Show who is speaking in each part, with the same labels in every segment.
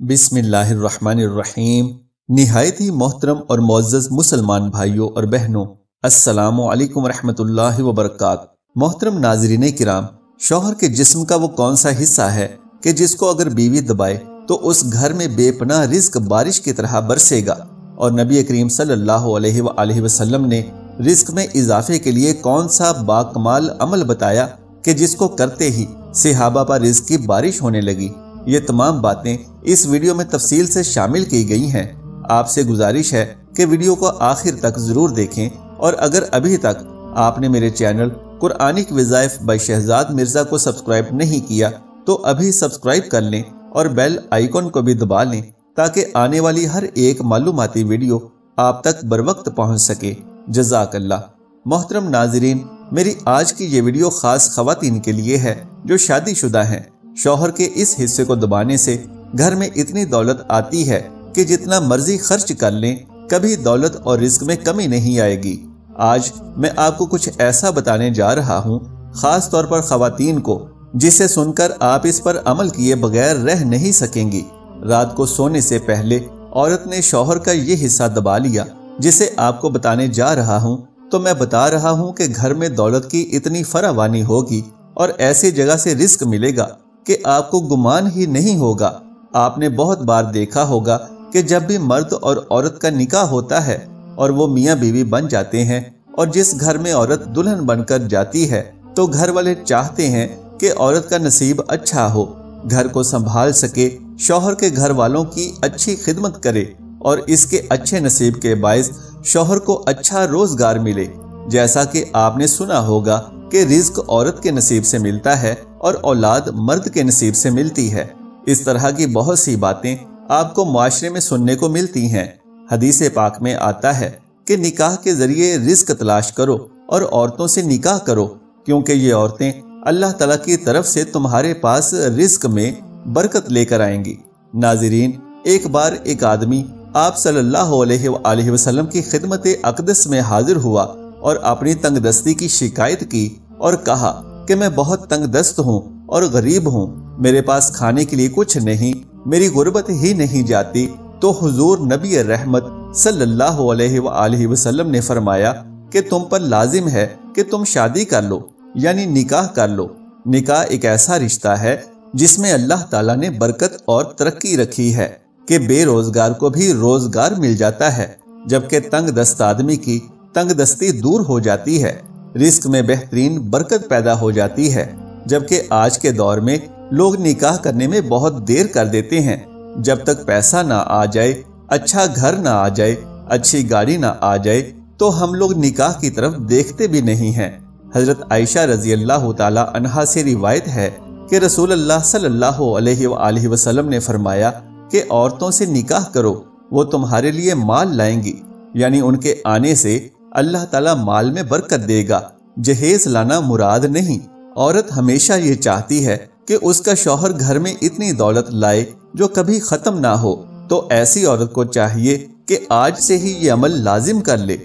Speaker 1: बिस्मिल्लाहिर्रहमानिर्रहीम। निहायत ही मोहतरम और मुअज़्ज़ज़ मुसलमान भाइयों और बहनों, अस्सलामु अलैकुम रहमतुल्लाहि व बरकातुहू। मोहतरम नाज़रीन किराम, शौहर के जिस्म का वो कौन सा हिस्सा है कि जिसको अगर बीवी दबाए तो उस घर में बेपनाह रिज़्क बारिश की तरह बरसेगा। और नबी करीम सल्लल्लाहु अलैहि वसल्लम ने रिज़्क में इजाफे के लिए कौन सा बाकमाल अमल बताया कि जिसको करते ही सहाबा पर रिज़्क की बारिश होने लगी। ये तमाम बातें इस वीडियो में तफसील से शामिल की गई हैं। आपसे गुजारिश है कि वीडियो को आखिर तक जरूर देखें, और अगर अभी तक आपने मेरे चैनल कुरानिक वज़ाइफ बाय शहजाद मिर्जा को सब्सक्राइब नहीं किया तो अभी सब्सक्राइब कर लें और बेल आइकॉन को भी दबा लें ताकि आने वाली हर एक मालूमाती वीडियो आप तक बर वक्त पहुँच सके। जज़ाकल्लाह। मोहतरम नाजरीन, मेरी आज की ये वीडियो खास खवातीन के लिए है जो शादीशुदा हैं। शौहर के इस हिस्से को दबाने से घर में इतनी दौलत आती है कि जितना मर्जी खर्च कर लें कभी दौलत और रिस्क में कमी नहीं आएगी। आज मैं आपको कुछ ऐसा बताने जा रहा हूँ, खास तौर पर खवातीन को, जिसे सुनकर आप इस पर अमल किए बगैर रह नहीं सकेंगी। रात को सोने से पहले औरत ने शौहर का ये हिस्सा दबा लिया जिसे आपको बताने जा रहा हूँ, तो मैं बता रहा हूँ कि घर में दौलत की इतनी फरावानी होगी और ऐसी जगह से रिस्क मिलेगा कि आपको गुमान ही नहीं होगा। आपने बहुत बार देखा होगा कि जब भी मर्द और औरत का निकाह होता है और वो मियाँ बीवी बन जाते हैं और जिस घर में औरत दुल्हन बनकर जाती है तो घर वाले चाहते हैं कि औरत का नसीब अच्छा हो, घर को संभाल सके, शौहर के घर वालों की अच्छी खिदमत करे और इसके अच्छे नसीब के बायस शौहर को अच्छा रोजगार मिले। जैसा कि आपने सुना होगा कि रिज़्क औरत के नसीब से मिलता है और औलाद मर्द के नसीब से मिलती है। इस तरह की बहुत सी बातें आपको मुआशरे में सुनने को मिलती हैं। हदीस पाक में आता है कि निकाह के जरिए रिज़्क तलाश करो और औरतों से निकाह करो, क्योंकि ये औरतें अल्लाह ताला की तरफ से तुम्हारे पास रिज़्क में बरकत लेकर आएंगी। नाज़रीन, एक बार एक आदमी आप सल्लल्लाहु अलैहि वसल्लम की खिदमत अक़दस में हाजिर हुआ और अपनी तंगदस्ती की शिकायत की और कहा कि मैं बहुत तंगदस्त हूँ और गरीब हूँ, मेरे पास खाने के लिए कुछ नहीं, मेरी गुर्बत ही नहीं जाती। तो हुजूर नबी रहमत सल्लल्लाहु अलैहि वसल्लम ने फरमाया कि तुम पर लाजिम है कि तुम शादी कर लो, यानी निकाह कर लो। निकाह एक ऐसा रिश्ता है जिसमें अल्लाह ताला ने बरकत और तरक्की रखी है कि बेरोजगार को भी रोजगार मिल जाता है, जबकि तंगदस्त आदमी की तंगदस्ती दूर हो जाती है, रिस्क में बेहतरीन बरकत पैदा हो जाती है। जबकि आज के दौर में लोग निकाह करने में बहुत देर कर देते हैं। जब तक पैसा ना आ जाए, अच्छा घर ना आ जाए, अच्छी गाड़ी ना आ जाए तो हम लोग निकाह की तरफ देखते भी नहीं हैं। हजरत आयशा रजी अल्लाह ताला अन्हा से रिवायत है कि रसूलुल्लाह सल्लल्लाहु अलैहि वसल्लम ने फरमाया कि औरतों से निकाह करो, वो तुम्हारे लिए माल लाएंगी, यानी उनके आने से अल्लाह ताला माल में बरकत देगा। जहेज लाना मुराद नहीं। औरत हमेशा ये चाहती है कि उसका शौहर घर में इतनी दौलत लाए जो कभी खत्म ना हो, तो ऐसी औरत को चाहिए कि आज से ही ये अमल लाजिम कर ले।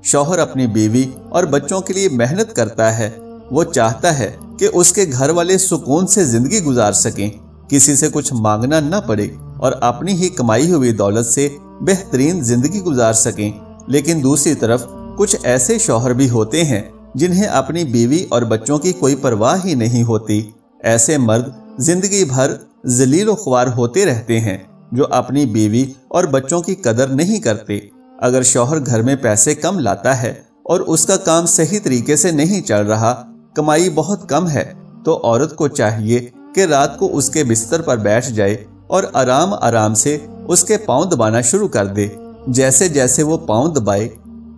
Speaker 1: शौहर अपनी बीवी और बच्चों के लिए मेहनत करता है, वो चाहता है कि उसके घर वाले सुकून से जिंदगी गुजार सकें, किसी से कुछ मांगना न पड़े और अपनी ही कमाई हुई दौलत से बेहतरीन जिंदगी गुजार सकें। लेकिन दूसरी तरफ कुछ ऐसे शौहर भी होते हैं जिन्हें अपनी बीवी और बच्चों की कोई परवाह ही नहीं होती। ऐसे मर्द जिंदगी भर जलील ख्वार होते रहते हैं जो अपनी बीवी और बच्चों की कदर नहीं करते। अगर शौहर घर में पैसे कम लाता है और उसका काम सही तरीके से नहीं चल रहा, कमाई बहुत कम है, तो औरत को चाहिए कि रात को उसके बिस्तर पर बैठ जाए और आराम आराम से उसके पाँव दबाना शुरू कर दे। जैसे जैसे वो पाँव दबाए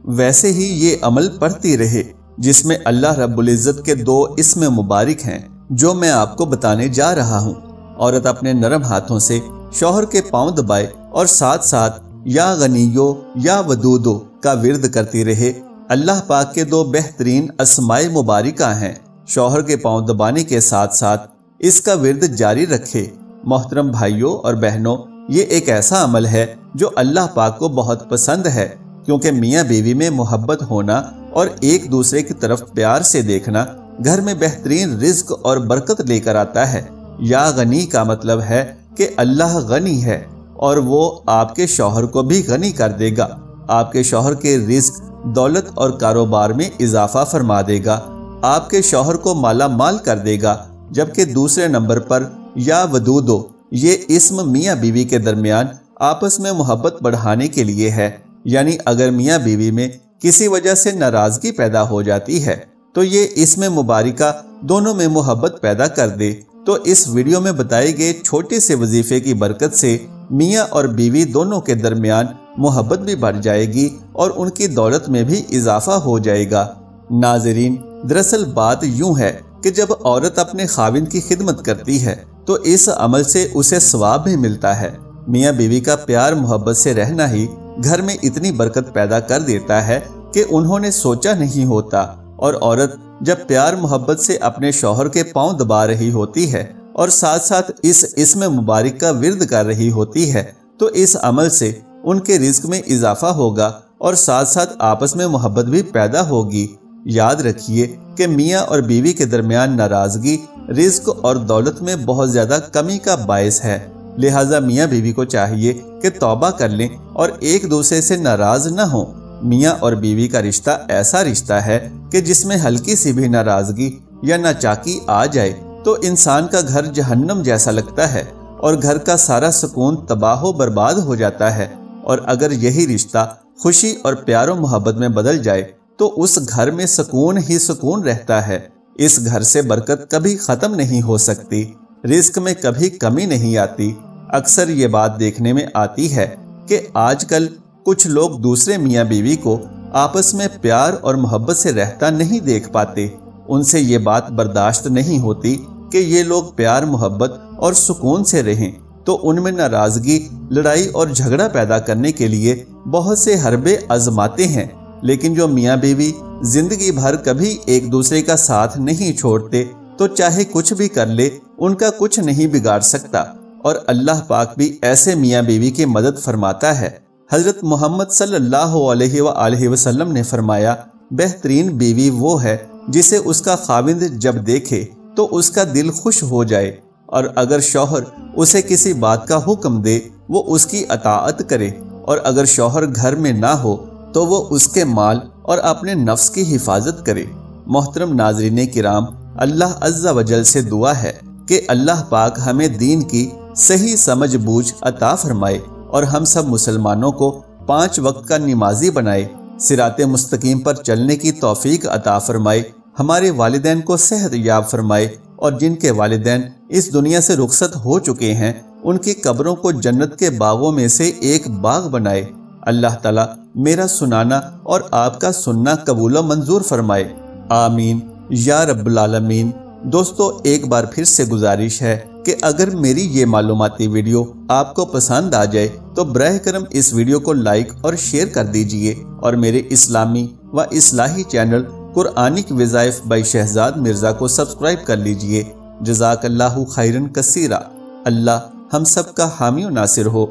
Speaker 1: वैसे ही ये अमल पढ़ती रहे, जिसमें अल्लाह रब्बुल इज़्ज़त के 2 इस्म मुबारक हैं जो मैं आपको बताने जा रहा हूँ। औरत अपने नरम हाथों से शौहर के पाँव दबाए और साथ साथ या गनियो या वदूदो का विर्द करती रहे। अल्लाह पाक के 2 बेहतरीन अस्माए मुबारिका हैं। शौहर के पाँव दबाने के साथ साथ इसका विर्द जारी रखे। मोहतरम भाइयों और बहनों, ये एक ऐसा अमल है जो अल्लाह पाक को बहुत पसंद है, क्योंकि मियाँ बीवी में मोहब्बत होना और एक दूसरे की तरफ प्यार से देखना घर में बेहतरीन रिज्क और बरकत लेकर आता है। या गनी का मतलब है کہ اللہ غنی ہے اور وہ آپ کے شوہر کو بھی غنی کر دے گا، آپ کے شوہر کے رزق، دولت اور کاروبار میں اضافہ فرما دے گا، آپ کے شوہر کو مالا مال کر دے گا۔ جبکہ دوسرے نمبر پر یا ودودو، یہ اسم میاں بیوی کے درمیان آپس میں محبت بڑھانے کے لیے ہے، یعنی اگر میاں بیوی میں کسی وجہ سے ناراضگی پیدا ہو جاتی ہے تو یہ اسم مبارکہ دونوں میں محبت پیدا کر دے، تو اس ویڈیو میں بتائے گئے چھوٹے سے وظیفے کی برکت سے میاں اور بیوی دونوں کے درمیان محبت بھی بڑھ جائے گی اور ان کی دولت میں بھی اضافہ ہو جائے گا۔ ناظرین، دراصل بات یوں ہے کہ جب عورت اپنے خاوند کی خدمت کرتی ہے تو اس عمل سے اسے ثواب بھی ملتا ہے۔ میاں بیوی کا پیار محبت سے رہنا ہی گھر میں اتنی برکت پیدا کر دیتا ہے کہ انہوں نے سوچا نہیں ہوتا، اور عورت جب پیار محبت سے اپنے شوہر کے پاؤں دبا رہی ہوتی ہے اور ساتھ ساتھ اس اسم مبارک کا ورد کر رہی ہوتی ہے تو اس عمل سے ان کے رزق میں اضافہ ہوگا اور ساتھ ساتھ آپس میں محبت بھی پیدا ہوگی۔ یاد رکھیے کہ میاں اور بیوی کے درمیان ناراضگی رزق اور دولت میں بہت زیادہ کمی کا باعث ہے، لہٰذا میاں بیوی کو چاہیے کہ توبہ کر لیں اور ایک دوسرے سے ناراض نہ ہوں۔ میاں اور بیوی کا رشتہ ایسا رشتہ ہے کہ جس میں ہلکی سی بھی ناراضگی یا ناچاکی آ جائے تو انسان کا گھر جہنم جیسا لگتا ہے اور گھر کا سارا سکون تباہ و برباد ہو جاتا ہے، اور اگر یہی رشتہ خوشی اور پیار و محبت میں بدل جائے تو اس گھر میں سکون ہی سکون رہتا ہے۔ اس گھر سے برکت کبھی ختم نہیں ہو سکتی، رزق میں کبھی کمی نہیں آتی۔ اکثر یہ بات دیکھنے میں آتی ہے کہ آج کل کچھ لوگ دوسرے میاں بیوی کو آپس میں پیار اور محبت سے رہتا نہیں دیکھ پاتے، ان سے یہ بات برداشت نہیں ہوتی کہ یہ لوگ پیار محبت اور سکون سے رہیں، تو ان میں ناراضگی، لڑائی اور جھگڑا پیدا کرنے کے لیے بہت سے حربے آزماتے ہیں۔ لیکن جو میاں بیوی زندگی بھر کبھی ایک دوسرے کا ساتھ نہیں چھوڑتے تو چاہے کچھ بھی کر لے ان کا کچھ نہیں بگاڑ سکتا، اور اللہ پاک بھی ایسے میاں بیوی کی مدد فرماتا ہے۔ حضرت محمد صلی اللہ علیہ وآلہ وسلم نے فرمایا، بہترین بیوی وہ ہے جسے اس کا خاوند جب دیکھے تو اس کا دل خوش ہو جائے، اور اگر شوہر اسے کسی بات کا حکم دے وہ اس کی اطاعت کرے، اور اگر شوہر گھر میں نہ ہو تو وہ اس کے مال اور اپنے نفس کی حفاظت کرے۔ محترم ناظرین کرام، اللہ عز و جل سے دعا ہے کہ اللہ پاک ہمیں دین کی صحیح سمجھ بوجھ عطا فرمائے اور ہم سب مسلمانوں کو 5 وقت کا نمازی بنائے، صراط مستقیم پر چلنے کی توفیق عطا فرمائے، ہمارے والدین کو صحت یاب فرمائے، اور جن کے والدین اس دنیا سے رخصت ہو چکے ہیں ان کی قبروں کو جنت کے باغوں میں سے ایک باغ بنائے۔ اللہ تعالیٰ میرا سنانا اور آپ کا سننا قبول و منظور فرمائے، آمین یا رب العالمین۔ دوستو، ایک بار پھر سے گزارش ہے کہ اگر میری یہ معلوماتی ویڈیو آپ کو پسند آ جائے تو براہ کرم اس ویڈیو کو لائک اور شیئر کر دیجئے، اور میرے اسلامی و اصلاحی چینل قرآنک وظائف بائی شہزاد مرزا کو سبسکرائب کر لیجئے۔ جزاک اللہ خیرن کثیرہ۔ اللہ ہم سب کا حامی و ناصر ہو۔